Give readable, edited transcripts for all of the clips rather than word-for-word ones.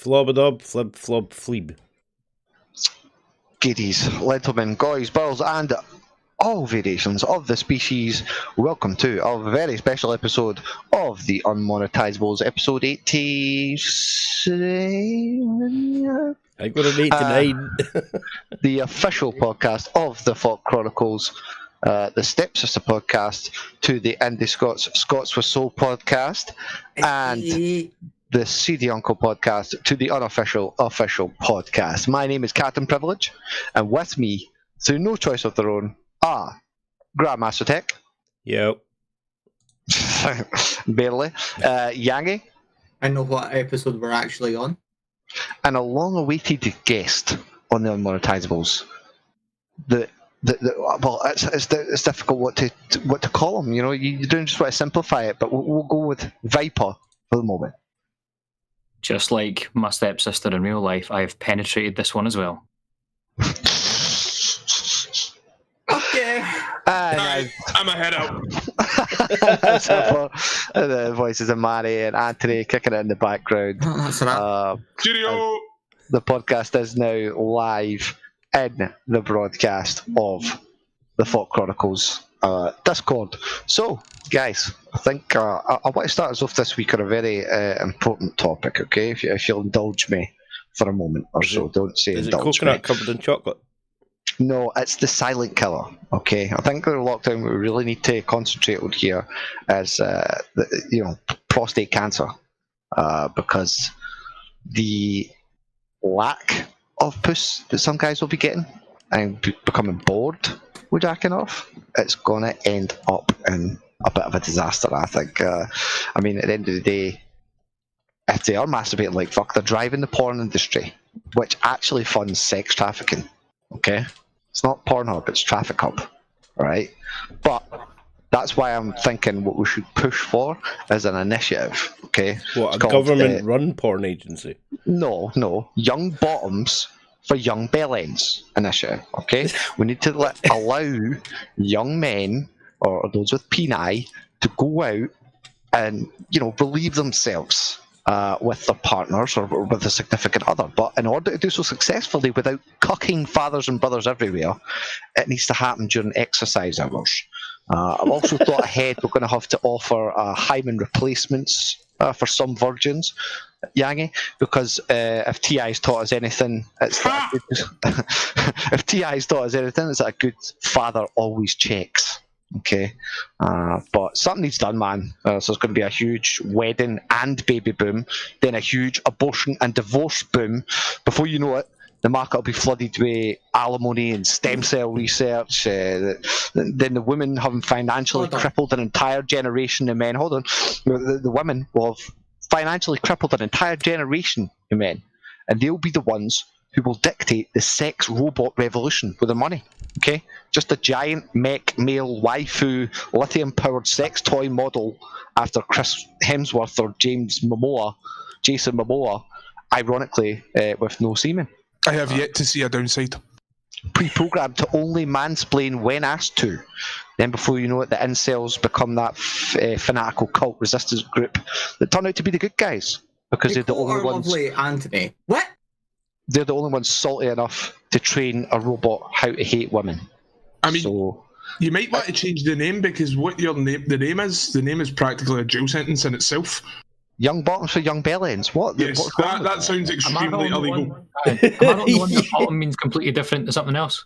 Flobadob, flib, flob, fleeb. Kiddies, gentlemen, guys, girls, and all variations of the species, welcome to a very special episode of the Unmonetisables, episode 87. I got an 89. The official podcast of the FAWK Chronicles, the stepsister podcast to the Indi Scots with Soul podcast, and the CD Uncle podcast to the unofficial official podcast. My name is Cpt Privilege, and with me, through no choice of their own, are Grandmaster Tech. Yep. Barely. Yangy. I know what episode we're actually on. And a long-awaited guest on the Unmonetisables. Well, it's difficult what to call him. You know, you don't just want to simplify it, but we'll go with VIPER for the moment. Just like my stepsister in real life, I've penetrated this one as well. Okay. I'm a head out. So the voices of Mary and Anthony kicking it in the background. That's right. Cheerio! The podcast is now live in the broadcast of the FAWK Chronicles Discord. So, guys, I think I want to start us off this week on a very important topic, okay? If you'll indulge me for a moment or so. Don't say Is it indulge coconut me. covered in chocolate? No, it's the silent killer, okay? I think the lockdown we really need to concentrate on here is, prostate cancer. Because the lack of puss that some guys will be getting and becoming bored with jacking off, it's going to end up in a bit of a disaster, I think. At the end of the day, if they are masturbating like fuck, they're driving the porn industry, which actually funds sex trafficking, okay? It's not Pornhub, it's Traffic Hub, right? But that's why I'm thinking what we should push for is an initiative, okay? What, It's a called, government-run porn agency? No, Young Bottoms for Young Bellends initiative, okay? We need to allow young men or those with peni to go out and, relieve themselves with their partners or with a significant other. But in order to do so successfully without cucking fathers and brothers everywhere, it needs to happen during exercise hours. I've also thought ahead we're going to have to offer hymen replacements for some virgins, Yangy, because if TI's taught us anything, it's that if TI's taught us anything, it's that a good father always checks. Okay, but something needs done, man. So there's going to be a huge wedding and baby boom, then a huge abortion and divorce boom. Before you know it, the market will be flooded with alimony and stem cell research. Then the women having financially crippled an entire generation of men. Hold on, the women will have financially crippled an entire generation of men, and they'll be the ones who will dictate the sex robot revolution with their money. Okay, just a giant mech male waifu lithium-powered sex toy model after Chris Hemsworth or Jason Momoa, ironically with no semen. I have yet to see a downside. Pre-programmed to only mansplain when asked to. Then before you know it, the incels become that fanatical cult resistance group that turn out to be the good guys because they're the only ones. Lovely Anthony. What? They're the only ones salty enough to train a robot how to hate women. I mean, you might want to change the name because what the name is practically a jail sentence in itself. Young Bottoms for Young Bellends. What? Yes, that sounds extremely illegal. Am I the one that bottom means completely different to something else?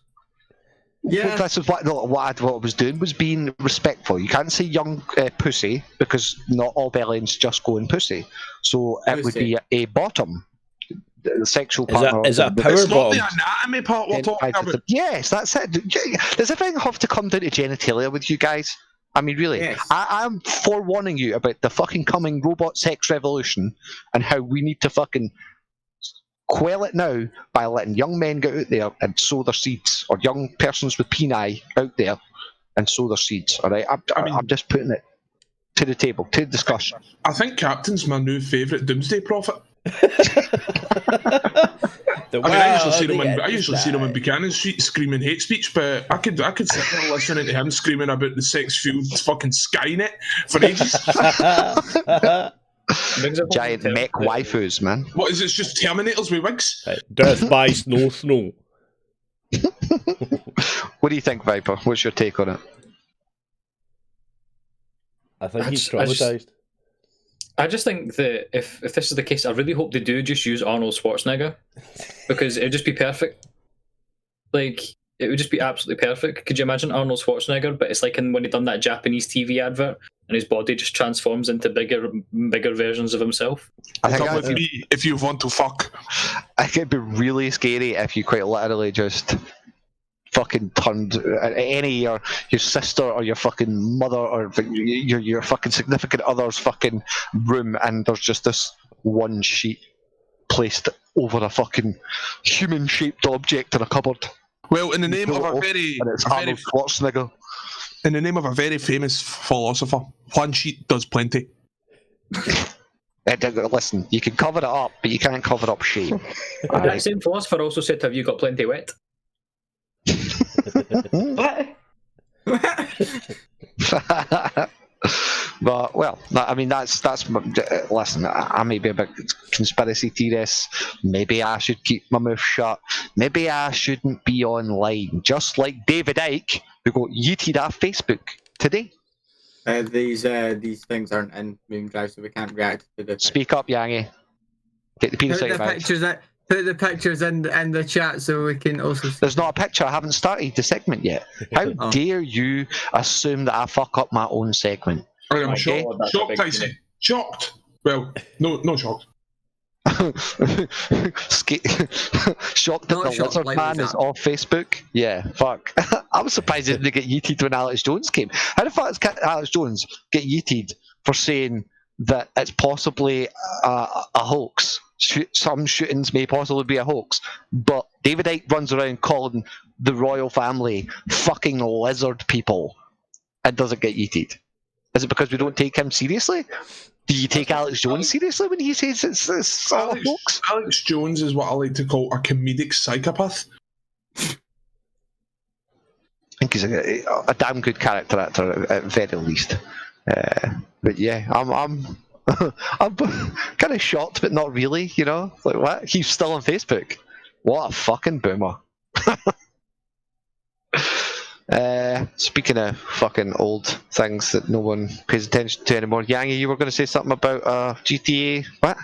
Yeah. This is what I was doing was being respectful. You can't say young pussy because not all bellends just go in pussy. So it would be a bottom. The sexual partner. Is that a power it's bottom? not the anatomy part we're talking about. Yes, that's it. Does everything have to come down to genitalia with you guys? I mean, really, yes. I'm forewarning you about the fucking coming robot sex revolution and how we need to fucking quell it now by letting young men get out there and sow their seeds, or young persons with peni out there and sow their seeds. All right, I'm just putting it to the table, to the discussion. I think Captain's my new favourite doomsday prophet. I usually see him in Buchanan Street screaming hate speech, but I could sit there listening to him screaming about the sex-fueled fucking Skynet for ages. Brings up all Giant the mech waifus, man. What is it? It's just Terminators with wigs? Death by snow. What do you think, Viper? What's your take on it? I think he's I just- traumatized. I just think that if this is the case, I really hope they do just use Arnold Schwarzenegger, because it would just be perfect. Like, it would just be absolutely perfect. Could you imagine Arnold Schwarzenegger? But it's like when he done that Japanese TV advert, and his body just transforms into bigger versions of himself. I think Come that with me if you want to fuck. I think it'd be really scary if you quite literally just fucking turned any your sister or your fucking mother or your fucking significant other's fucking room, and there's just this one sheet placed over a fucking human-shaped object in a cupboard, Well, in the name of pull it a off, very, and it's a very Arnold Schwarzenegger. in the name of a very famous philosopher, one sheet does plenty. Listen, you can cover it up, but you can't cover up shape. That same philosopher also said, "Have you got plenty wet?" What? But well, I mean that's listen. I may be a bit conspiracy theorist. Maybe I should keep my mouth shut. Maybe I shouldn't be online. Just like David Icke, who got yeeted off Facebook today. These things aren't in Moon Drive, so we can't react to the. Speak up, Yangy. Get the penis Put out the of your mouth. pictures put the pictures in the chat so we can also see. There's not a picture. I haven't started the segment yet. How Oh. dare you assume that I fuck up my own segment? I am My shocked. God, that's a Shocked, big I say. thing. Shocked. Well, no shocked. Shocked that Not the shocked, lizard like man was is that? off Facebook. Yeah, fuck. I was surprised he didn't get yeeted when Alex Jones came. How the fuck did Alex Jones get yeeted for saying that it's possibly a hoax? Some shootings may possibly be a hoax, but David Icke runs around calling the royal family fucking lizard people and doesn't get yeeted. Is it because we don't take him seriously? Do you take Alex Jones seriously when he says it's a hoax? Alex Jones is what I like to call a comedic psychopath. I think he's a damn good character actor at very least. But yeah, I'm I'm kind of shocked, but not really. You know, like what? He's still on Facebook. What a fucking boomer. Speaking of fucking old things that no one pays attention to anymore, Yangy, you were going to say something about GTA. What?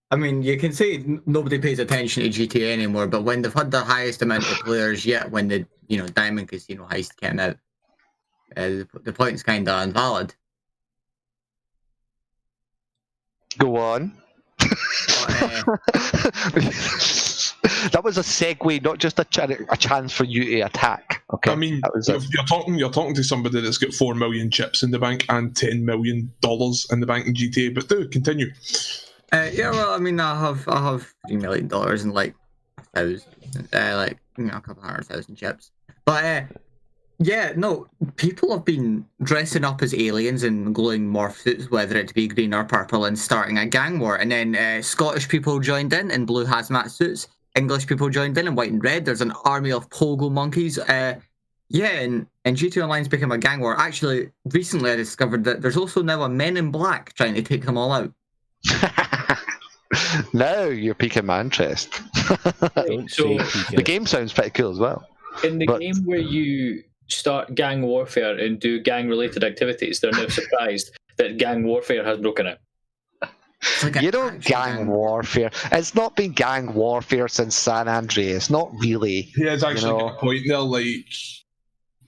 I mean, you can say nobody pays attention to GTA anymore, but when they've had the highest amount of players yet, when the Diamond Casino heist came out, the point's kind of invalid. Go on. That was a segue, not just a chance for you to attack. Okay. I mean, that was you're talking to somebody that's got 4 million chips in the bank and $10 million in the bank in GTA. But do continue. Yeah, well, I mean, I have $3 million and like 1,000, like a couple 100,000 chips. But yeah, no, people have been dressing up as aliens in glowing morph suits, whether it be green or purple, and starting a gang war. And then Scottish people joined in blue hazmat suits. English people joined in white and red. There's an army of pogo monkeys. Yeah, and GTA Online's become a gang war. Actually, recently I discovered that there's also now a Men in Black trying to take them all out. Now you're piquing my interest. Don't So- say The peeking. game sounds pretty cool as well. In the But- game where you start gang warfare and do gang-related activities, they're now surprised that gang warfare has broken out. It's like an You know, actual gang warfare. It's not been gang warfare since San Andreas. Not really. He has actually You know. got a point there. Like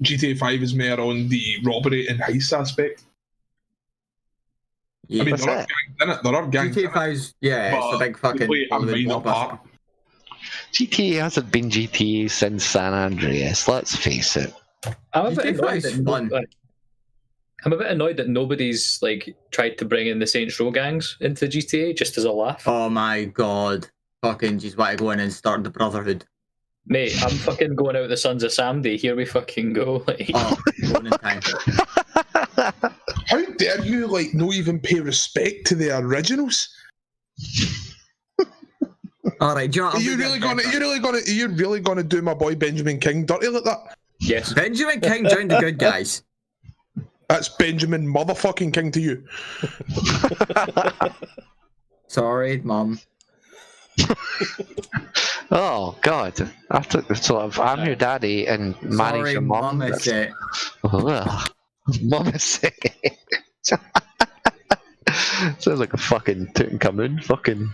GTA 5 is more on the robbery and heist aspect. Yeah. I mean, What's there are that? gangs in it. There are gangs in GTA it. 5's, yeah, it's a but big they fucking play a Hollywood minor blockbuster. part. GTA hasn't been GTA since San Andreas. Let's face it. I'm a bit GTA annoyed 5 's that fun. I'm a bit annoyed that nobody's like tried to bring in the Saints Row gangs into GTA just as a laugh. Oh my god. Fucking just want to go in and start the Brotherhood. Mate, I'm fucking going out with the Sons of Samdi. Here we fucking go. Like, Oh, going in time. How dare you like not even pay respect to the originals? Alright, do you know what? Are I'll you do really this better. gonna do my boy Benjamin King dirty like that? yes. Benjamin King joined the good guys. That's Benjamin motherfucking King to you. Sorry, Mum. Oh God! After sort of, I'm your daddy and manage Sorry, your mum. Mum. That's- Mum is sick. Sounds like a fucking Tutankhamun. Fucking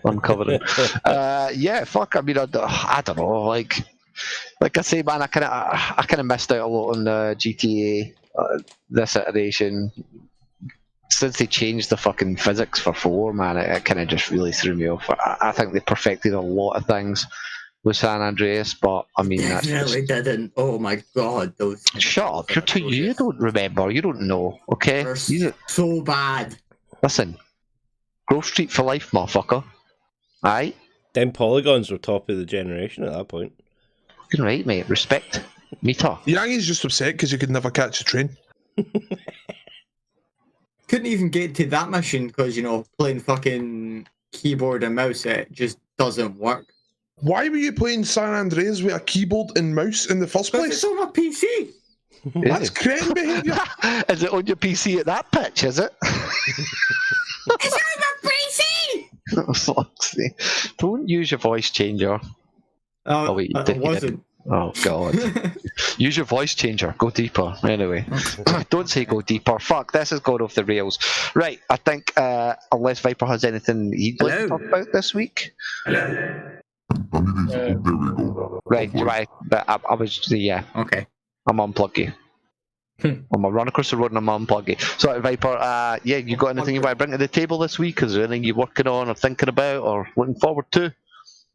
uncovering. Yeah, fuck. I mean, I don't know. Like I say, man, I kind of missed out a lot on GTA this iteration. Since they changed the fucking physics for 4, man, it kind of just really threw me off. I think they perfected a lot of things with San Andreas, but I mean, that's Definitely didn't. Oh my god, those. shut up! You're too. You don't remember. You don't know. Okay. They're so bad. Listen, Grove Street for life, motherfucker. Aye. Them polygons were top of the generation at that point. Fucking right, mate. Respect. Meter. Yangy's just upset because you could never catch a train. Couldn't even get to that mission because, you know, playing fucking keyboard and mouse, it just doesn't work. Why were you playing San Andreas with a keyboard and mouse in the first But place? it's on my PC. That's cretin behaviour. Is it on your PC at that pitch, is it? It's on my PC! Oh, fuck's sake. Don't use your voice changer. Oh, wait, you I did. wasn't. Oh, God. Use your voice changer. Go deeper. Anyway. Don't say go deeper. Fuck, this has gone off the rails. Right, I think, unless Viper has anything he'd like to talk about this week. Right, I was, yeah. Okay. I'm unplug you. I'm gonna run across the road and I'm unplug you. So, Viper, yeah, you got anything you want to bring to the table this week? Is there anything you're working on or thinking about or looking forward to?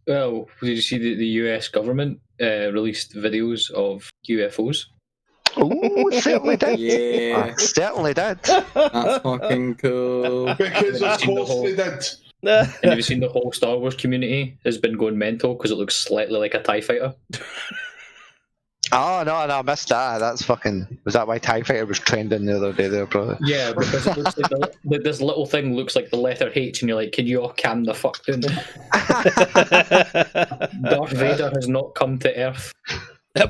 Well, did you see that the US government released videos of UFOs? Oh, certainly did. Yeah. Certainly did. That's fucking cool. Because of I've seen the course whole- they did. And have you seen the whole Star Wars community has been going mental because it looks slightly like a TIE fighter? Oh, no, I missed that. That's fucking... Was that why TIE Fighter was trending the other day there, brother? Yeah, because it looks like this little thing looks like the letter H, and you're like, can you all calm the fuck down? Darth Vader has not come to Earth.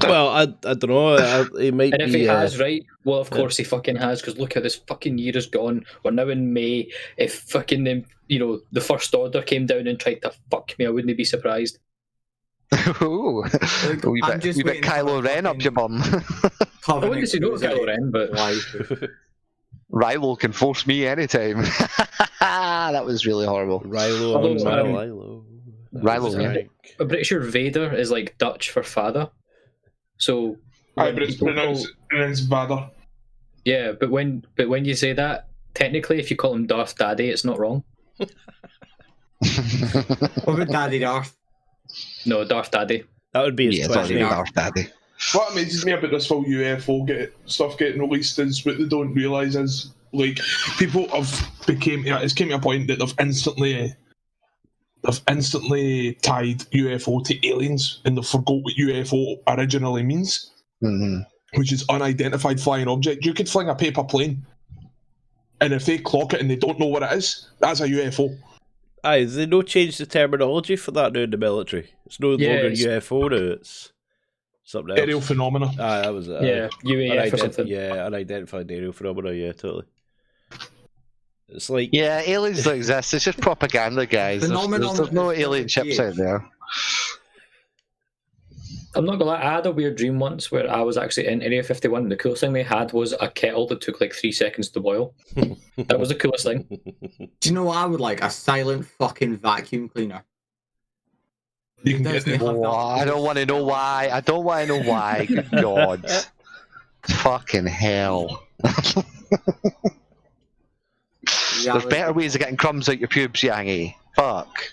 Well, I don't know. He might And if be. he has, right? Well, of course he fucking has, because look how this fucking year is gone. We're now in May. If fucking, the First Order came down and tried to fuck me, I wouldn't be surprised. Ooh. Look, We I'm bit, just we bit waiting for Kylo the Ren up your bum. I wouldn't say no to Kylo Ren, but Rilo can force me anytime. That was really horrible. Rilo Although, on Rilo. Rilo, yeah. I'm pretty sure Vader is like Dutch for father. So Aye, but it's pronounced Vader. yeah, but when you say that, technically, if you call him Darth Daddy, it's not wrong. What about Daddy Darth? No, Darth Daddy. That would be his Yeah, it's Twitch not name. Darth Daddy. What amazes me about this whole UFO stuff getting released is what they don't realise is, like, people it's came to a point that they've instantly tied UFO to aliens and they forgot what UFO originally means, which is unidentified flying object. You could fling a paper plane, and if they clock it and they don't know what it is, that's a UFO. Aye, they no change the terminology for that now in the military. It's no longer UFO now, it's something else. Aerial phenomena. Aye, that was it. Yeah, UAF or something. Yeah, unidentified aerial phenomena, yeah, totally. It's like... Yeah, aliens don't exist. It's just propaganda, guys. There's no alien ships out there. I'm not gonna lie, I had a weird dream once where I was actually in Area 51. The coolest thing they had was a kettle that took like 3 seconds to boil. That was the coolest thing. Do you know what I would like? A silent fucking vacuum cleaner. You can get them. Oh, I don't want to know why. Good God. Fucking hell. There's better ways of getting crumbs out your pubes, Yangy. Fuck.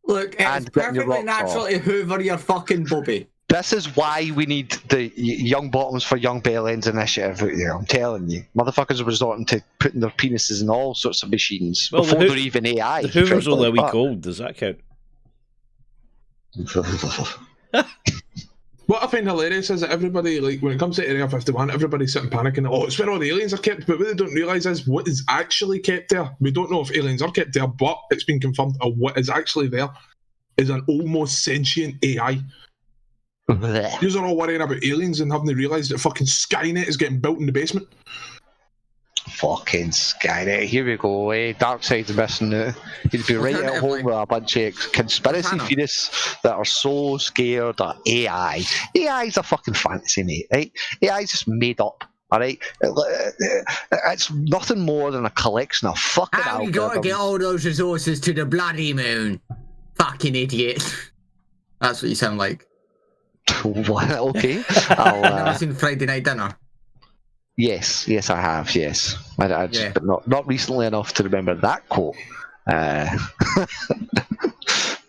Look, And it's getting your perfectly rock natural to hoover your fucking bubby. This is why we need the Young Bottoms for Young Bellends initiative out there, I'm telling you. Motherfuckers are resorting to putting their penises in all sorts of machines Well, before they're even AI. The Hoover's frankly. only a week Fuck. old, does that count? What I find hilarious is that everybody, like, when it comes to Area 51, everybody's sitting panicking, oh, it's where all the aliens are kept, but what they don't realise is what is actually kept there. We don't know if aliens are kept there, but it's been confirmed that what is actually there is an almost sentient AI. You're all worrying about aliens and haven't realised that fucking Skynet is getting built in the basement. Fucking Skynet. Here we go. Darkside's missing out. He'd be right at home with a bunch of conspiracy theorists that are so scared of AI. AI is a fucking fantasy, mate, right? AI is just made up. Alright? It's nothing more than a collection of fucking How you algorithms. gotta get all those resources to the bloody moon? Fucking idiot. That's what you sound like. What? Okay. Never seen Friday Night Dinner? Yes, I have. Yes, I just, but not recently enough to remember that quote.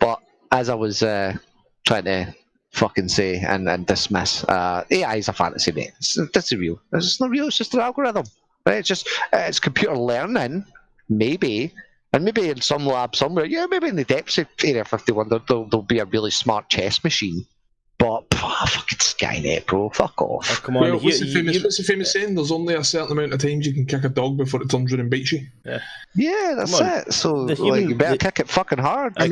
But as I was trying to fucking say and dismiss, AI is a fantasy, mate. It's real. It's not real. It's just an algorithm. Right? It's just it's computer learning, maybe. And maybe in some lab somewhere, maybe in the depths of Area 51, there'll be a really smart chess machine. But fucking Skynet, bro, fuck off. Oh, come on. Well, what's the famous saying? There's only a certain amount of times you can kick a dog before it turns around and bites you. Yeah, that's it. So you better kick it fucking hard. A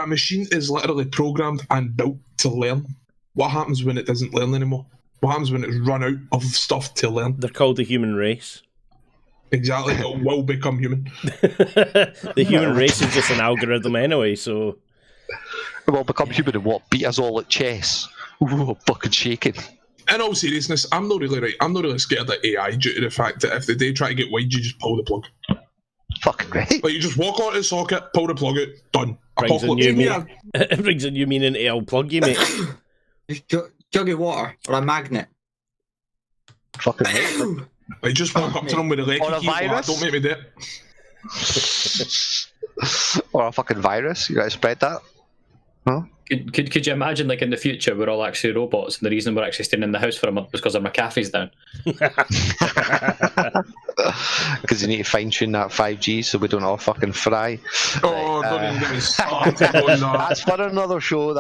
machine is literally programmed and built to learn. What happens when it doesn't learn anymore? What happens when it's run out of stuff to learn? They're called the human race. Exactly, it will become human. The human race is just an algorithm anyway, so... Well, become human and what? Beat us all at chess. Ooh, I'm fucking shaking. In all seriousness, I'm not really scared of AI due to the fact that if they do try to get wide, you just pull the plug. Fucking right. Like, you just walk onto the socket, pull the plug out, done. It brings a new meaning to unplug you, mate. Just jug of water or a magnet. Fucking right. Like, just walk up to them with a leg Or a virus? Don't make me do it. Or a fucking virus. You gotta spread that. Huh? Could you imagine, like, in the future, we're all actually robots, and the reason we're actually staying in the house for a month is because our McAfee's down? Because you need to fine tune that 5G so we don't all fucking fry. Oh, don't even get me started on that. That's for another show.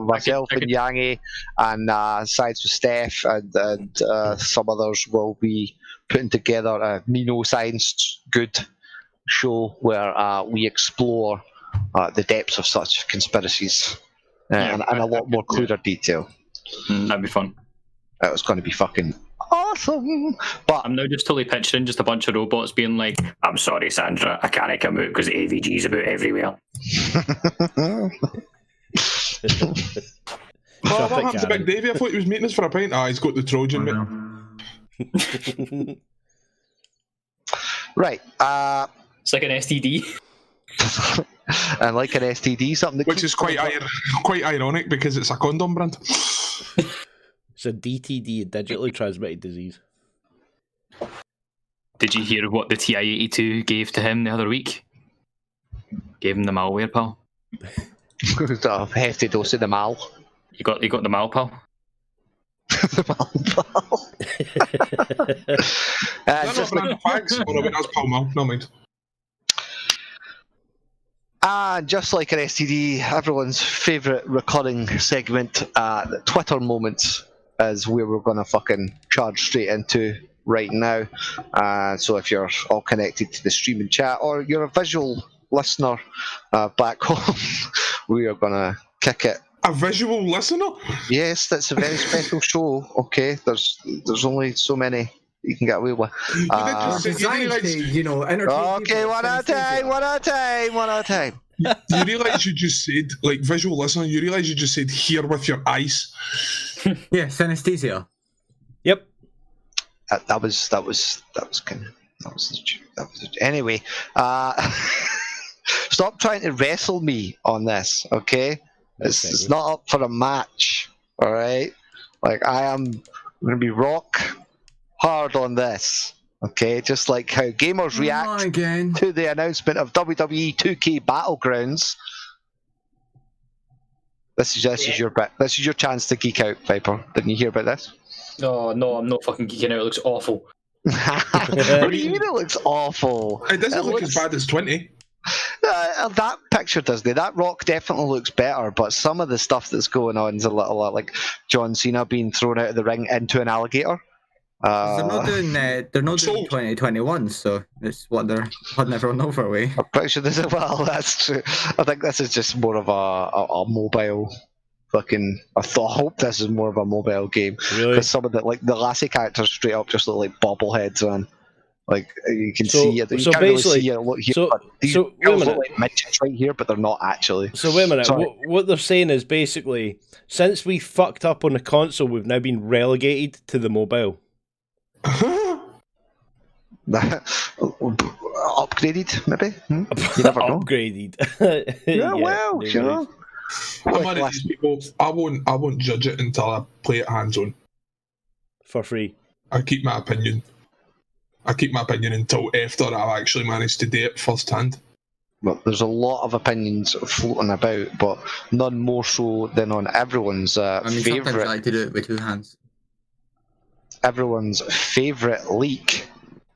Myself and Yangy and Sides with Steph and some others will be putting together a Mino Science Good show where we explore the depths of such conspiracies and a lot more clearer detail. That'd be fun. It was going to be fucking awesome. But I'm now just totally picturing just a bunch of robots being like, "I'm sorry, Sandra, I can't come out because AVG's about everywhere." What happened to Big Davey? I thought he was meeting us for a pint. He's got the Trojan, mate. Right. It's like an STD. And like an STD, something that which is quite ironic because it's a condom brand. It's a DTD, a digitally transmitted disease. Did you hear what the TI-82 gave to him the other week? Gave him the malware, pal. A hefty dose of the mal. You got the mal, pal. The mal, pal. Just like fags, or that's Pall Mall. No mind. Just like an STD, everyone's favourite recurring segment, Twitter moments, is where we're going to fucking charge straight into right now. So if you're all connected to the streaming chat or you're a visual listener back home, we are going to kick it. A visual listener? Yes, that's a very special show. Okay, there's only so many you can get away with. Okay, one at a time. You realise you just said, like, visual listener, you realise you just said hear with your eyes? Yeah, synesthesia. Yep. That was anyway. Stop trying to wrestle me on this, okay? It's not up for a match, all right? Like, I am going to be rock hard on this, okay? Just like how gamers react to the announcement of WWE 2K Battlegrounds. This is your bit. This is your chance to geek out, Viper. Didn't you hear about this? No, I'm not fucking geeking out. It looks awful. What do you mean it looks awful? It doesn't look as bad as 20. That picture doesn't. That Rock definitely looks better, but some of the stuff that's going on is a little like John Cena being thrown out of the ring into an alligator. They're not doing 2021, so it's what they're putting everyone over away. I'm pretty sure this is, well, that's true. I think this is just more of a mobile I hope this is more of a mobile game. Really? Because some of the lassie characters straight up just look like bobbleheads, man. Like you can see it. You so can't really basically, see it. Look here, so- but these so, wait a girls minute. look like midgets right here, but they're not actually. So wait a minute. Sorry. What they're saying is basically, since we fucked up on the console, we've now been relegated to the mobile. Upgraded, maybe. You never know. Upgraded. Yeah, well, no you know. worries. I'm one of these people. I won't judge it until I play it hands on. For free. I keep my opinion until after I've actually managed to do it first hand. Well, there's a lot of opinions floating about, but none more so than on everyone's I mean, sometimes I favourite. like to do it with 2 hands. Everyone's favourite leak,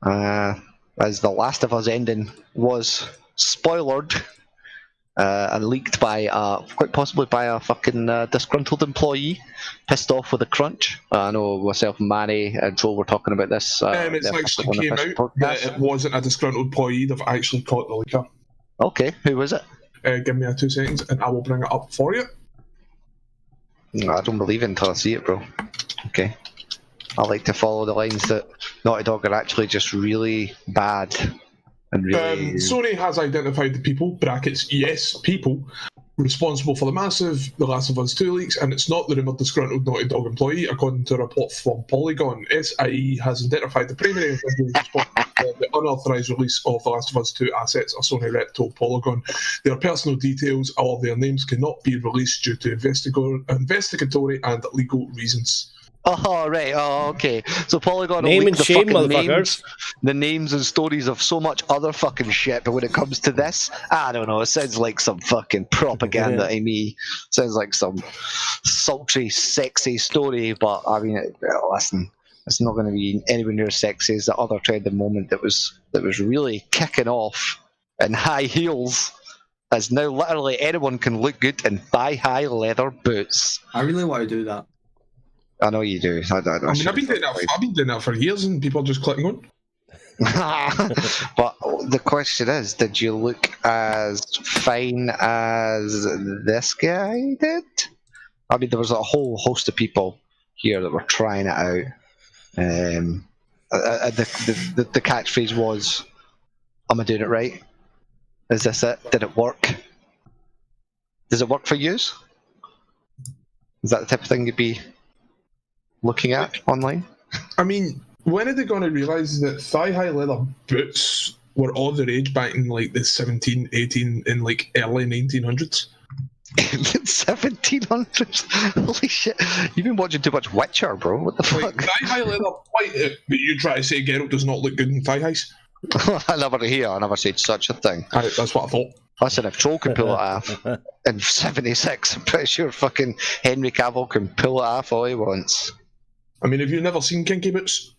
as The Last of Us ending was spoilered and leaked by quite possibly by a fucking disgruntled employee, pissed off with a crunch. I know myself and Manny and Joel were talking about this. It's actually came out that it wasn't a disgruntled employee. They've actually caught the leaker. Okay, who was it? Give me 2 seconds and I will bring it up for you. No, I don't believe it until I see it, bro. Okay. I like to follow the lines that Naughty Dog are actually just really bad and really. Sony has identified the people (brackets yes people) responsible for the massive The Last of Us 2 leaks, and it's not the rumoured disgruntled Naughty Dog employee, according to a report from Polygon. SIE has identified the primary individuals responsible for the unauthorised release of The Last of Us 2 assets, a Sony rep told Polygon. Their personal details or their names cannot be released due to investigatory and legal reasons. Oh, right. Oh, okay. So Polygon will Name leak and the shame, fucking names, motherfuckers. the names and stories of so much other fucking shit, but when it comes to this, I don't know. It sounds like some fucking propaganda to me. Sounds like some sultry, sexy story, but I mean, listen, it's not going to be anywhere near as sexy as the other trending moment that was really kicking off in high heels. As now literally anyone can look good in thigh-high leather boots. I really want to do that. I know you do. I've been doing that for years, and people are just clicking on. But the question is, did you look as fine as this guy did? I mean, there was a whole host of people here that were trying it out. The catchphrase was, "Am I doing it right? Is this it? Did it work? Does it work for you? Is that the type of thing you'd be looking at online?" I mean, when are they going to realise that thigh-high leather boots were all the rage back in like the 17, 18, in like early 1900s? 1700s? Holy shit! You've been watching too much Witcher, bro. What the fuck? Like, thigh-high leather, you try to say Geralt does not look good in thigh-highs? I never said such a thing. That's what I thought. Listen, if Troll can pull it off in 76, I'm pretty sure fucking Henry Cavill can pull it off all he wants. I mean, have you never seen kinky boots?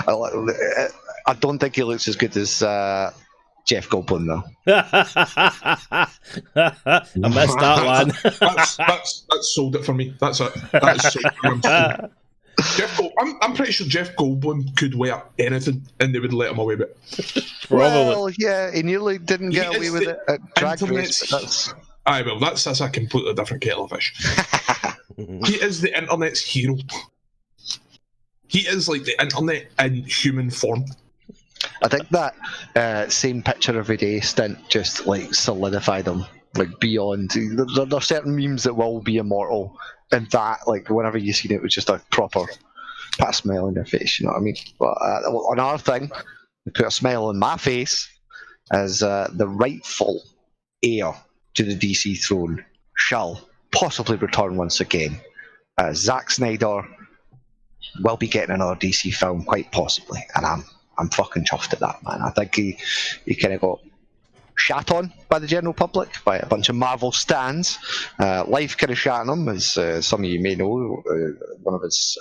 I don't think he looks as good as Jeff Goldblum, though. I missed that one. That's sold it for me. That's it. That is sold it. I'm pretty sure Jeff Goldblum could wear anything and they would let him away with it. Well, yeah, he nearly didn't get away with it at Drag Race. That's a completely different kettle of fish. He is the internet's hero. He is like the internet in human form. I think that same picture every day stint just like solidified him, like beyond. There are certain memes that will be immortal, and that like whenever you see it was just a proper put a smile on your face. You know what I mean? But another thing, they put a smile on my face as the rightful heir to the DC throne shall possibly return once again. Zack Snyder will be getting another DC film, quite possibly, and I'm fucking chuffed at that, man. I think he kind of got shat on by the general public, by a bunch of Marvel stans. Life kind of shat on him, as some of you may know. One of his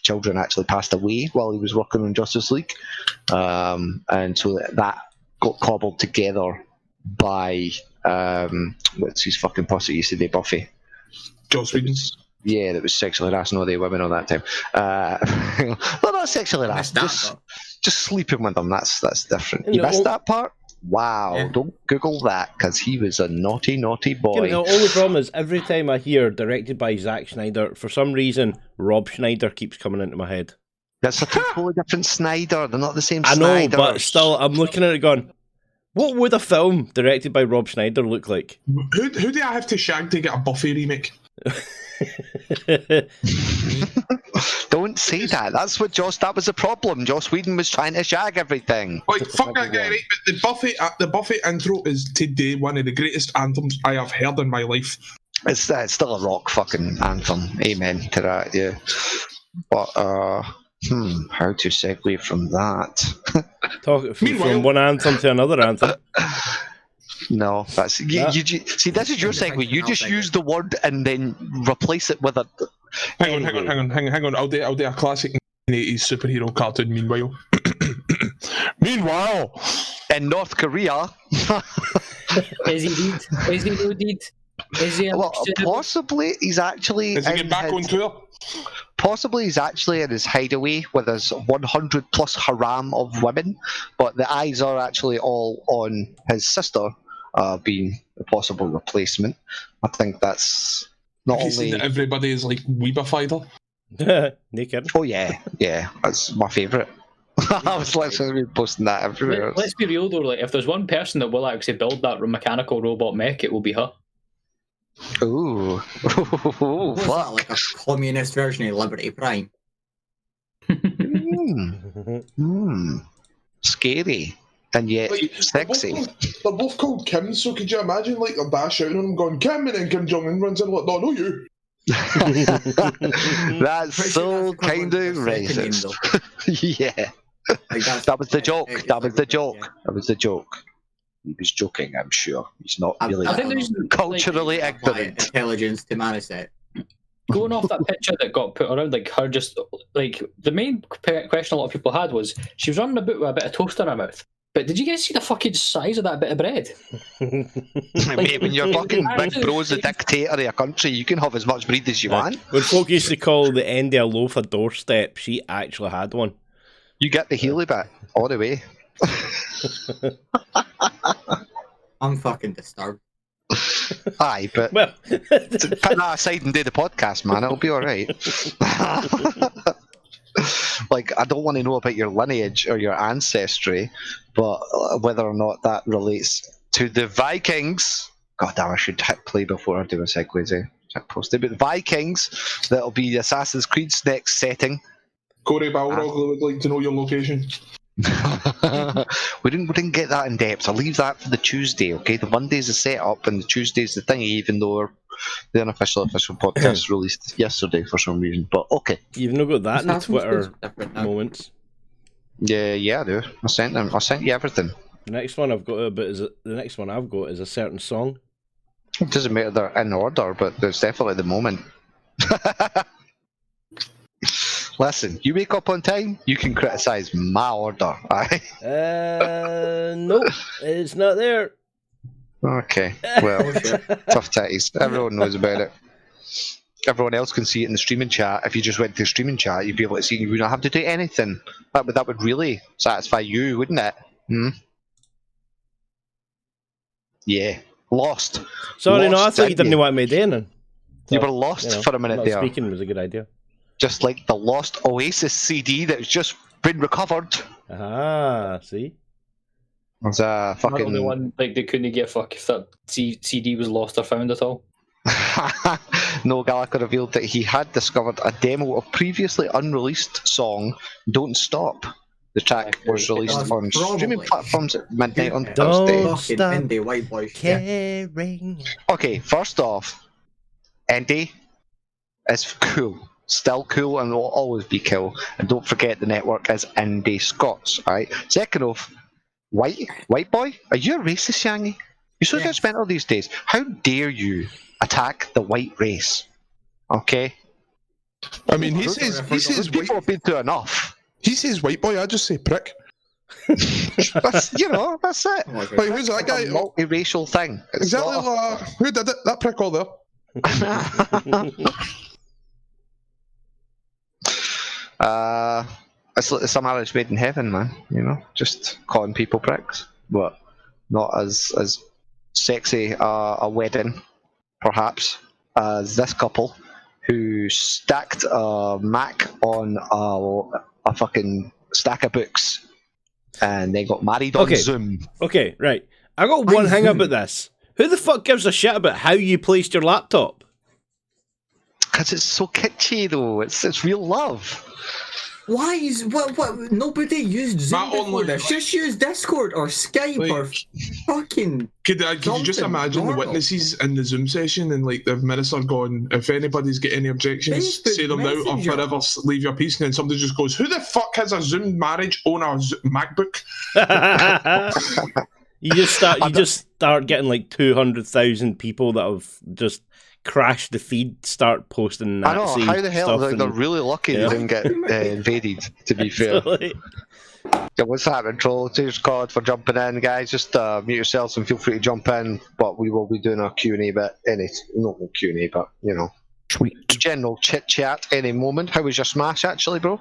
children actually passed away while he was working on Justice League, and so that got cobbled together by what's his fucking pussy used to be, Buffy. Joss Whedon. Yeah, that was sexually harassing all the women on that time. Well, not sexually harassing, just sleeping with them. That's different. You missed that part? Wow, Yeah. don't Google that, because he was a naughty, naughty You boy. know, the only problem is every time I hear directed by Zack Snyder, for some reason Rob Schneider keeps coming into my head. That's a totally different Snyder. They're not the same I know, Snyder. but still, I'm looking at it going, what would a film directed by Rob Schneider look like? Who do I have to shag to get a Buffy remake? Don't say that. That's what that was the problem. Joss Whedon was trying to shag everything. Like, fuck that guy, right? But the Buffy intro is today one of the greatest anthems I have heard in my life. It's still a rock fucking anthem. Amen to that, yeah. But, how to segue from that? Meanwhile- from one anthem to another anthem. No, that's see. This is your segue. You just use the word and then replace it with a. Hang on. I'll do a classic 80s superhero cartoon. Meanwhile, In North Korea, Is he deed? Is he no deed? Is he a well, possibly he's actually. is he in getting back on his- tour? Possibly he's actually in his hideaway with his 100 plus harem of women, but the eyes are actually all on his sister, being a possible replacement. I think that's not Have you seen only. that everybody is like weebified her? Naked. Oh yeah, that's my favourite. I was literally posting that everywhere. Let's be real though, like if there's one person that will actually build that mechanical robot mech, it will be her. Ooh, What's that, fuck. like a communist version of Liberty Prime? Scary and yet Like, sexy. They're both called Kim, so could you imagine like their dad shouting on them going Kim, and then Kim Jong Un runs in like, no, you. That's Pretty so sure that's kind of equivalent to their second name, racist. Yeah, Like, that was the joke. it's That was the like- joke. yeah. That was the joke. He was joking, I'm sure. He's not I- really I think there's culturally Apply ignorant. intelligence to Maniset. going off that picture that got put around, like her just like the main question a lot of people had was she was running about with a bit of toast in her mouth. But did you guys see the fucking size of that bit of bread? Mate, when you're fucking big Actually, bro's the dictator of a country, you can have as much breed as you want. When folk used to call the end of a loaf a doorstep, she actually had one. You get the Healy bit all the way. I'm fucking disturbed. Aye, but Well, put that aside and do the podcast, man. It'll be all right. Like, I don't want to know about your lineage or your ancestry, but whether or not that relates to the Vikings. God damn, I should hit play before I do a segue. Check posted, but Vikings. That'll be Assassin's Creed's next setting. Corey Balrog would like to know your location. we didn't get that in depth. I'll leave that for the Tuesday, okay? The Monday's the setup and the Tuesday's the thingy, even though the unofficial official podcast released yesterday for some reason. But okay. you've not got that in the Assassin's Twitter Creed's different now. moments. Yeah, I do. I sent you everything. The next one I've got is a certain song. It doesn't matter they're in order, but there's definitely the moment. Listen, you wake up on time, you can criticise my order, aye? Nope, it's not there. Okay, well, tough titties. Everyone knows about it. Everyone else can see it in the streaming chat. If you just went to the streaming chat, you'd be able to see it. You wouldn't have to do anything. That would really satisfy you, wouldn't it? Hmm? Yeah. Lost. Sorry, no, I Lost, thought you didn't didn't know what I made in. And You thought, were lost you know, for a minute not there. Speaking was a good idea. Just like the lost Oasis CD that's just been recovered. Ah, see? There's a Not the fucking... one like they couldn't give a fuck if that CD was lost or found at all. Noel Gallagher revealed that he had discovered a demo of previously unreleased song "Don't Stop." The track was released on streaming platforms at midnight on Thursday. Don't Fucking stop indie white boy shit. caring. Okay, first off, Indi is cool. Still cool and will always be cool. And don't forget the network is Indi Scots, alright? Second off, white boy? Are you a racist, Yangy? You're so Yes. judgmental these days. How dare you attack the white race? Okay? I mean, he says People have been through enough. he says white boy. I just say prick. That's it. Oh my God. Like, who's that It's a guy? multiracial thing. It's Exactly. not Who did it? That prick all there. it's like some Irish made in heaven, man. You know, just calling people pricks. But not as sexy a wedding, perhaps, as this couple who stacked a Mac on a fucking stack of books, and they got married on Zoom. Okay, right. I got one hang about this. Who the fuck gives a shit about how you placed your laptop? Because it's so kitschy, though. It's real love. Why is what? Nobody used Zoom before this. Just use Discord or Skype or fucking. Could you just imagine the witnesses in the Zoom session and like the minister going, if anybody's got any objections, Facebook say them now or forever leave your peace, and then somebody just goes, who the fuck has a Zoom marriage on a MacBook? You just start getting like 200,000 people that have just crashed the feed, start posting I know, how the hell, stuff they're really lucky they didn't get invaded, to be fair. Yeah, what's happening, Troll? Cheers, God, for jumping in, guys. Just mute yourselves and feel free to jump in, but we will be doing our Q&A bit, not Q&A, but, you know, general chit-chat any moment. How was your Smash, actually, bro?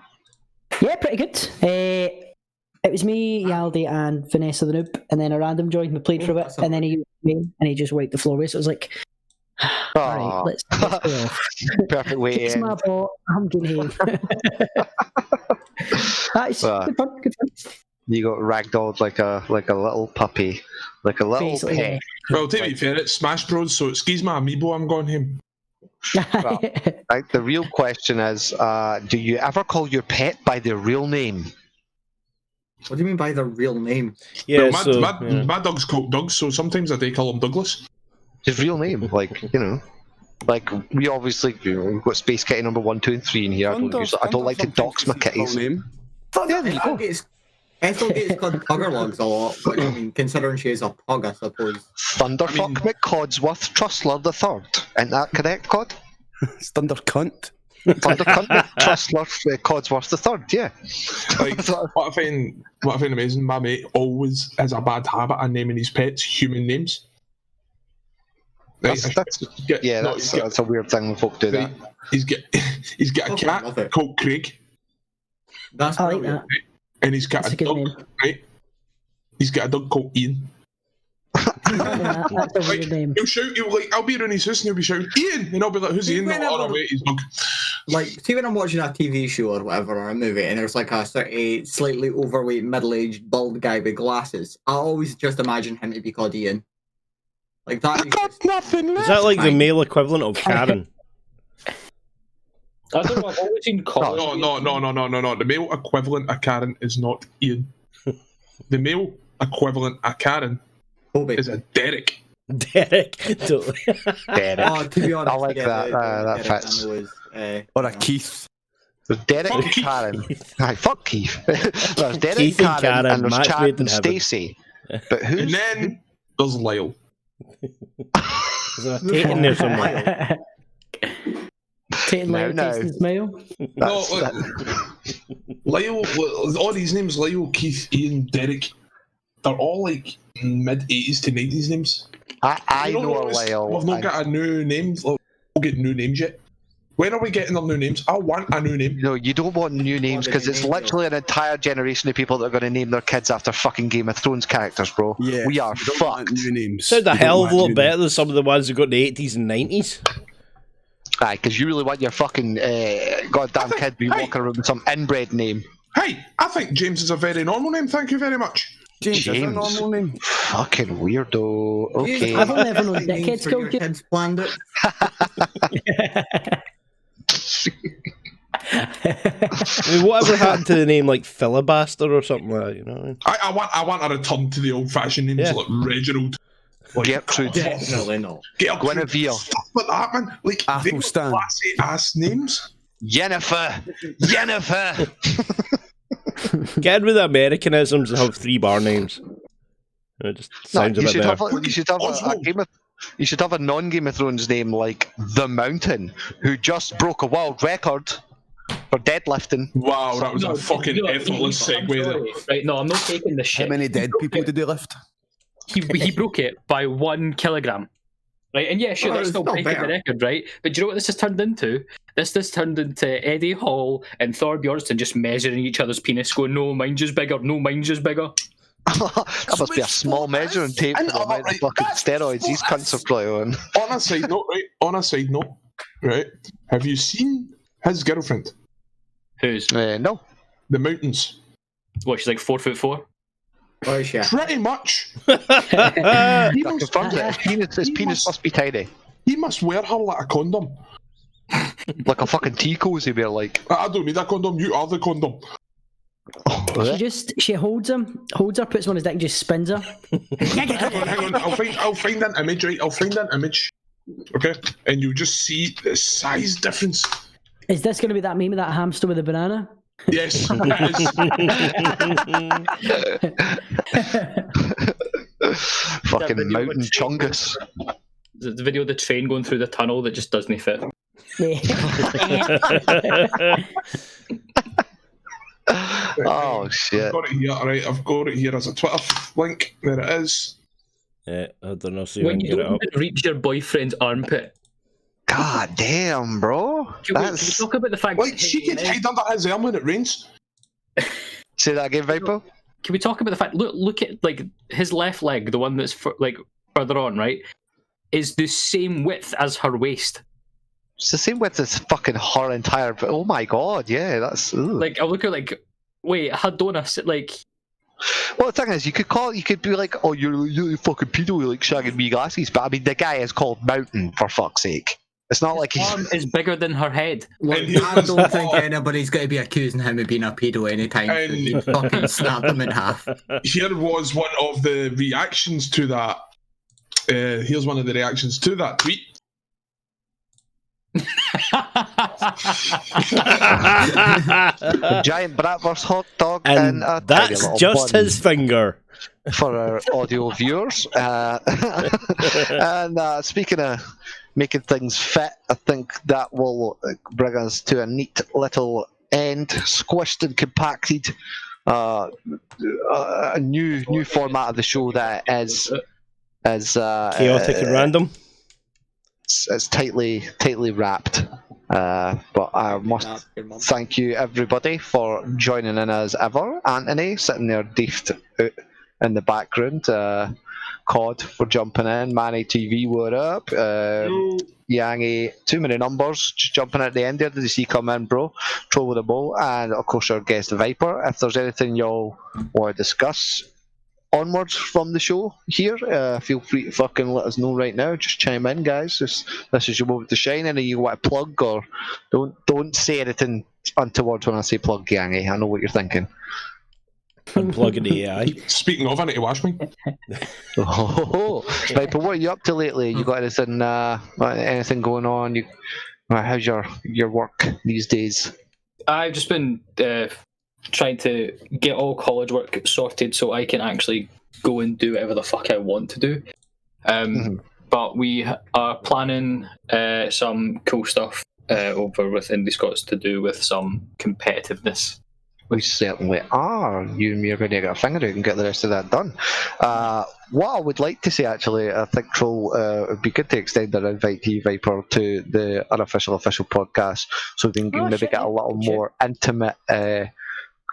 Yeah, pretty good. It was me, Yaldi, and Vanessa the Noob, and then a random joined. We played for a bit, and then he just wiped the floor away, so it was like, alright, let's go off. Perfect way It's in. my ball, I'm getting home. That's good fun, good fun. You got ragdolled like a little puppy, like a little Basically, pet. Well, to be fair, it's Smash Bros, so excuse my amiibo, I'm going him. Well, right, the real question is, do you ever call your pet by their real name? What do you mean by the real name? Yeah, well, my dog's called Doug, so sometimes I do call him Douglas. His real name, like, you know. Like, we obviously, we've got Space Kitty number 1, 2, and 3 in here. I don't like to dox my kitties. Yeah, Ethel gets called Puggerlogs a lot, which I mean, considering she is a pug, I suppose. Thunderfuck McCodsworth Trustler the Third. Isn't that correct, Cod? It's Thundercunt. Thundercunt Trustler Codsworth the Third, yeah. Like, what I find amazing, my mate always has a bad habit of naming his pets human names. Right, that's a weird thing when folk do that. He's got a cat called Craig. That's I like that. And he's got That's a a good dog, name. right? He's got a dog called Ian. That's a weird name. I'll be around his house and he'll be shouting, Ian! And I'll be like, who's Ian? Oh, wait, he's dog. Like, see when I'm watching a TV show or whatever, or a movie, and there's like a slightly overweight, middle-aged, bald guy with glasses, I always just imagine him to be called Ian. Like that. Is that like the male equivalent of Karen? I don't know, I've always seen college. No. The male equivalent of Karen is not Ian. The male equivalent of Karen is a Derek. Derek. Totally. Derek. Oh, to be honest, I like that. That fits. Or a Keith. There's Derek and Karen. Aye, fuck Keith. There's Derek Keith and Karen, and there's Matt Chad made in and heaven. Stacey. But who's... And then there's Lyle. Is there a Tate in there somewhere? Taking No, like no. tasting smile. Lyle, all these names, Lyle, Keith, Ian, Derek, they're all like mid-80s to 90s names. I know a Lyle. We've not got a new name. We'll get new names yet. When are we getting our new names? I want a new name. No, you don't want new names because it's literally an entire generation of people that are going to name their kids after fucking Game of Thrones characters, bro. Yeah, we are you don't want fucked. new names. Sound a You hell don't of a want lot new better names. than some of the ones who got in the 80s and 90s. Aye, because you really want your fucking goddamn kid to be walking around with some inbred name. Hey, I think James is a very normal name. Thank you very much. James is a normal name. Fucking weirdo. Okay. I've only ever known Names dickheads for called your you. kids planned it. I mean, whatever happened to the name like Filibuster or something like that, you know what I mean? I want a return to the old-fashioned names like Reginald. Like, Gertrude. Definitely not. Guinevere. Stuff like that, man. Like, they were Athelstan. classy ass names. Jennifer. Get rid of Americanisms and have 3 bar names. It just sounds a bit better. You should have a non-Game of Thrones name like The Mountain, who just broke a world record for deadlifting. Wow, that was a fucking effortless segue there. Right, no, I'm not taking the How shit. many dead people did they lift? He broke it by 1 kilogram. Right, and yeah, sure, that's it's still not breaking better. the record, right? But do you know what this has turned into? This turned into Eddie Hall and Thor Bjornsson just measuring each other's penis, going, no, mine's just bigger, no, mine's just bigger. That must be a small measuring tape for the amount of fucking steroids these cunts are probably on. On a side note, right? Have you seen his girlfriend? Who's? No. The mountains. What, she's like 4'4"? Oh, is she? Pretty much. That confirms it. His penis must be tiny. He must wear her like a condom. Like a fucking tea cozy bear, like. I don't need a condom, you are the condom. She holds her, puts him on his dick, and just spins her. Hang on, I'll find an image, right? I'll find an image. Okay? And you'll just see the size difference. Is this going to be that meme of that hamster with a banana? Yes, it is. Fucking mountain chungus. The video of the train going through the tunnel that just doesn't fit. Oh shit! I've got it here, right? I've got it here as a Twitter link. There it is. Yeah, I don't know. See When if I you can get it don't up. even reach your boyfriend's armpit. God damn, bro. Can we talk about the fact Like, that she gets hide under his arm when it rains. Say that again, Viper. Can we talk about the fact? Look at like his left leg, the one that's further on, right? Is the same width as her waist. It's the same width as fucking her entire. But oh my god, yeah, that's like I look at like, wait, her donut like. Well, the thing is, you could be like, oh, you're fucking pedo, you're like shagging me glasses. But I mean, the guy is called Mountain, for fuck's sake. It's not like his arm is bigger than her head. Look, I don't think anybody's going to be accusing him of being a pedo anytime soon. He fucking snapped him in half. Here was one of the reactions to that. Here's one of the reactions to that tweet. a giant bratwurst hot dog And a tiny that's little just bun his finger. for our audio viewers. And speaking of making things fit, I think that will bring us to a neat little end, squished and compacted. A new format of the show that is Chaotic and random. It's tightly wrapped. But I must thank you everybody for joining in as ever. Anthony sitting there deefed out in the background. Cod for jumping in. Manny TV, what up? Yangy, too many numbers. Just jumping at the end there. Did you see come in, bro? Troll with a bow. And of course our guest Viper. If there's anything y'all want to discuss onwards from the show here, feel free to fucking let us know right now. Just chime in, guys. This is your moment to shine. Any you want to plug, or don't say anything untoward when I say plug, Yangy. I know what you're thinking. Unplugging the AI. Speaking of, I need to wash me. Right, but what are you up to lately? You got anything going on? How's your work these days? I've just been trying to get all college work sorted so I can actually go and do whatever the fuck I want to do. But we are planning some cool stuff over with Indi Scots to do with some competitiveness. We certainly are. You're going to get a finger out and get the rest of that done. What I would like to say, actually, I think, Troll, it would be good to extend our invite to you, Viper, to the unofficial official podcast, so we can maybe get a little more intimate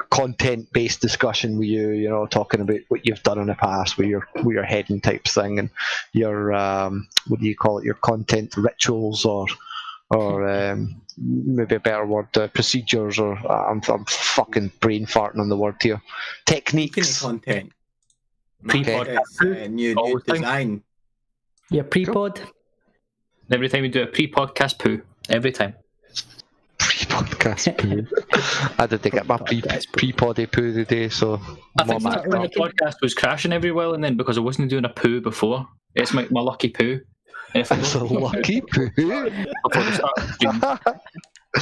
content-based discussion with you. You know, talking about what you've done in the past, where you're heading type thing, and your what do you call it? Your content rituals, or maybe a better word, procedures, or I'm fucking brain farting on the word here. Techniques. Content. Pre-podcast. New design. Yeah, pre-pod. Every time we do a pre-podcast poo. Every time. Pre-podcast poo. I did get my pre-poddy poo today, so I think the podcast was crashing every while, and then because I wasn't doing a poo before, it's my lucky poo. It's a lucky poo.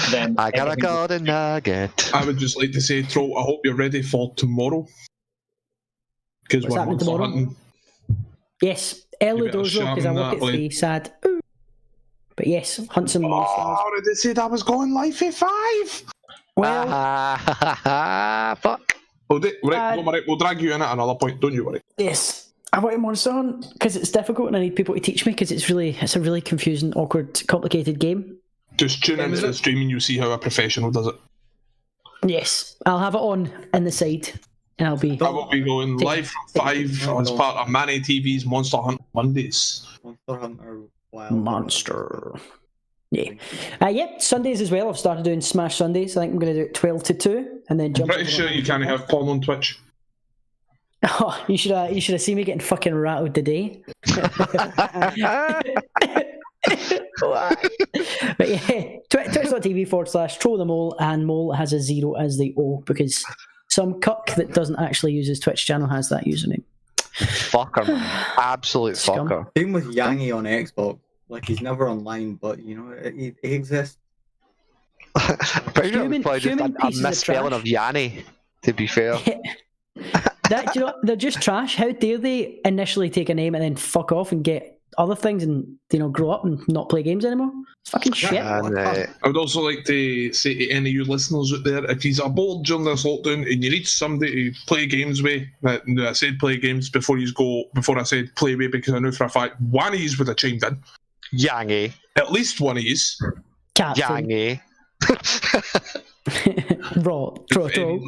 Then I got a golden nugget. I would just like to say, Troll, I hope you're ready for tomorrow. Because What's we're happening monster tomorrow? hunting. Yes, early better doors though, because I sharpen work that at blade. 3, sad. But yes, hunt some monsters. Oh, did they say that was going live at 5? Well, Fuck. Oh, don't worry, we'll drag you in at another point, don't you worry. yes. I want to monster hunt because it's difficult and I need people to teach me because it's a really confusing, awkward, complicated game. Just tune into the stream and you'll see how a professional does it. Yes, I'll have it on in the side. and I'll be. I will be going live from 5 as part of Manny TV's Monster Hunter Mondays. Monster Hunter Wild. Monster. Yeah. Sundays as well. I've started doing Smash Sundays. I think I'm going to do it 12 to 2, and then I'm jump. pretty sure you can't have porn on Twitch. Oh, you should have seen me getting fucking rattled today. But yeah, twitch.tv/trollthemole, and mole has a 0 as the O because some cuck that doesn't actually use his Twitch channel has that username. Fucker, man. Absolute Scum. fucker. Same with Yangy on Xbox. Like, he's never online, but, you know, he exists. Pretty sure it was probably just human a pieces of misspelling trash. of Yanny, to be fair. That, you know, they're just trash. How dare they initially take a name and then fuck off and get other things and, you know, grow up and not play games anymore? It's fucking shit. And, I would also like to say to any of you listeners out there, if you are bored during this lockdown and you need somebody to play games with, I said play games before I said play with, because I know for a fact one of you would have chimed in. Yangy. At least one of you. Captain. Yangy. Raw. If you're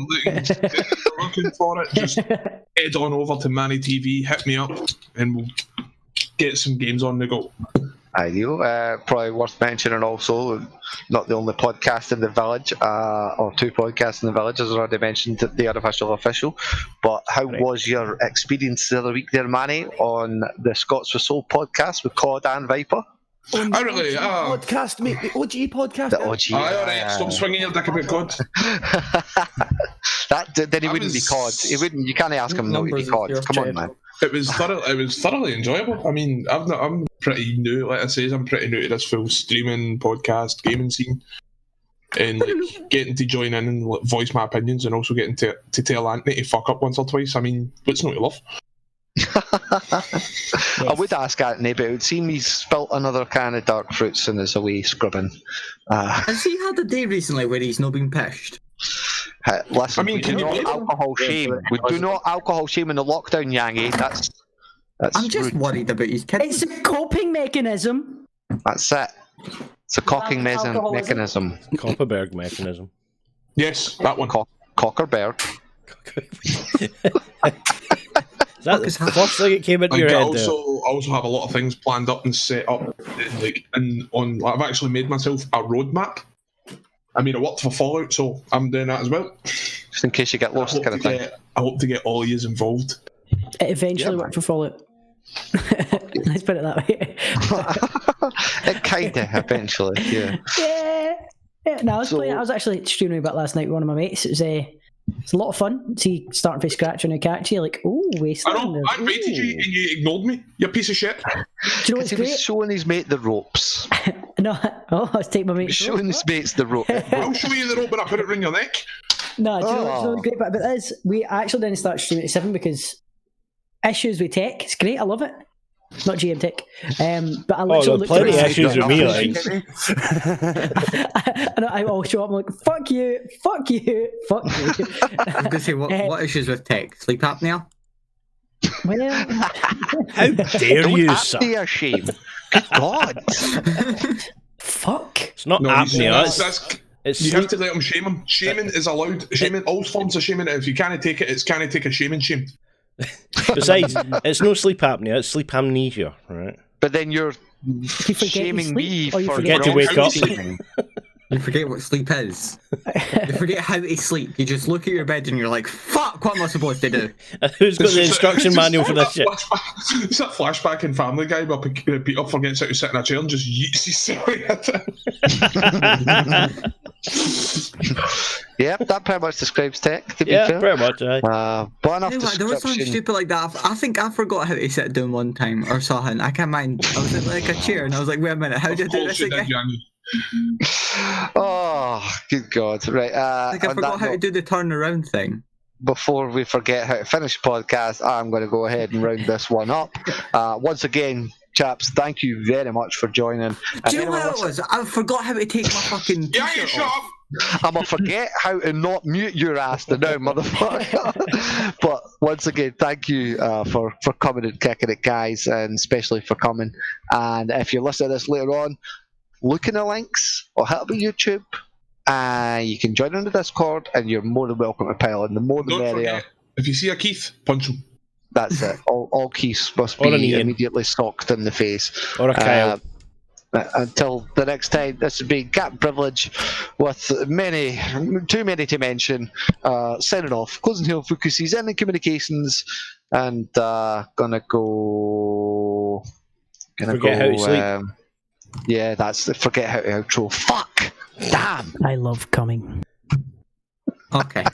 looking for it, just head on over to Manny TV, hit me up, and we'll get some games on the go. Ideal. Probably worth mentioning also, not the only podcast in the village, or 2 podcasts in the village, as I already mentioned, the Unofficial Official. But how was your experience the other week there, Manny, on the Scots for Soul podcast with Cod and Viper? I really, podcast, mate. The OG podcast. The OG. alright, stop swinging your dick about COD. Then he wouldn't be COD. He wouldn't. You can't ask him not to be COD. Come on, man. It was thoroughly enjoyable. I mean, I'm pretty new. Like I say, I'm pretty new to this full streaming, podcast, gaming scene, and like getting to join in and voice my opinions, and also getting to tell Anthony to fuck up once or twice. I mean, what's not to love? I would ask Anthony, but it would seem he's spilt another can of dark fruits and is away scrubbing. Has he had a day recently where he's not been pished? Listen, I mean, we can do you not blame him? alcohol shame. We do not alcohol shame in the lockdown, Yangy. That's I'm just rude. worried about his kids. It's a coping mechanism. That's it. It's a cocking Alcoholism. mechanism. Copperberg mechanism. Yes, that one. Cockerberg. Is that the first thing that came into Like, your I head there? also have a lot of things planned up and set up. I've actually made myself a roadmap. I mean, I worked for Fallout, so I'm doing that as well. Just in case you get lost, kind of thing. I hope to get all of you involved. It eventually worked for Fallout. Let's put it that way. It kinda eventually, yeah. Yeah. No, I was actually streaming a bit last night with one of my mates. It's a lot of fun. See, starting from scratch when you catch you, like, ooh, I wasteland. know, I rated you and you ignored me. You piece of shit. Do you know what's He was great? showing his mate the ropes. No, I was taking my mate's Showing his mates the rope. I'll show you the rope when I put it around your neck. No, do you know what's really great about this? We actually didn't start streaming at 7 because issues with tech. It's great, I love it. Not GM tech. But I literally looked plenty of around. issues with me, like. And I'll show up, I'm like, fuck you. I was going to say, what issues with tech? Sleep apnea? Well, How dare Don't you, act sir? be ashamed. Good God. fuck. It's not apnea. It's you sleep. have to let him shame him. Shaming is allowed. Shaming, all forms of shaming. If you can't take it, it's can't take a shaming shame. Besides, it's no sleep apnea, it's sleep amnesia, right? But then you're You forget shaming you me sleep, or you for forget to not wake up. sleeping. You forget what sleep is. You forget how to sleep. You just look at your bed and you're like, fuck, what am I supposed to do? Who's got the instruction manual for this shit? It's that flashback in Family Guy where Peter forgets how to sit in a chair and just yeets his silly at it. Yep, that pretty much describes tech, to be Yeah, fair. pretty much, aye. But enough Hey, what, there was something description. stupid like that. I think I forgot how to sit down one time or something. I can't mind. I was in like a chair and I was like, wait a minute, how do you Of do course this you did, again? Yangy. Oh, good God. Right. Like I on forgot that how to note, do the turnaround thing. before we forget how to finish the podcast, I'm going to go ahead and round this one up. Once again, chaps, thank you very much for joining. Do you know what it was? I forgot how to take my fucking Yangy, t-shirt shut off. up! I'm going to forget how to not mute your ass to now, motherfucker. But once again, thank you for coming and kicking it, guys, and especially for coming. And if you listen to this later on, look in the links or hit up on YouTube. You can join on the Discord, and you're more than welcome to pile in. The more the Don't merrier. forget, If you see a Keith, punch him. That's it. All Keiths must Or an be Ian. immediately socked in the face. Or a Kyle. Until the next time, this will be Cpt Privilege with too many to mention. Signing off, closing hill focuses in communications, and gonna go. Forget how to sleep. Yeah, that's the forget how to outro. Fuck! Damn! I love coming. Okay.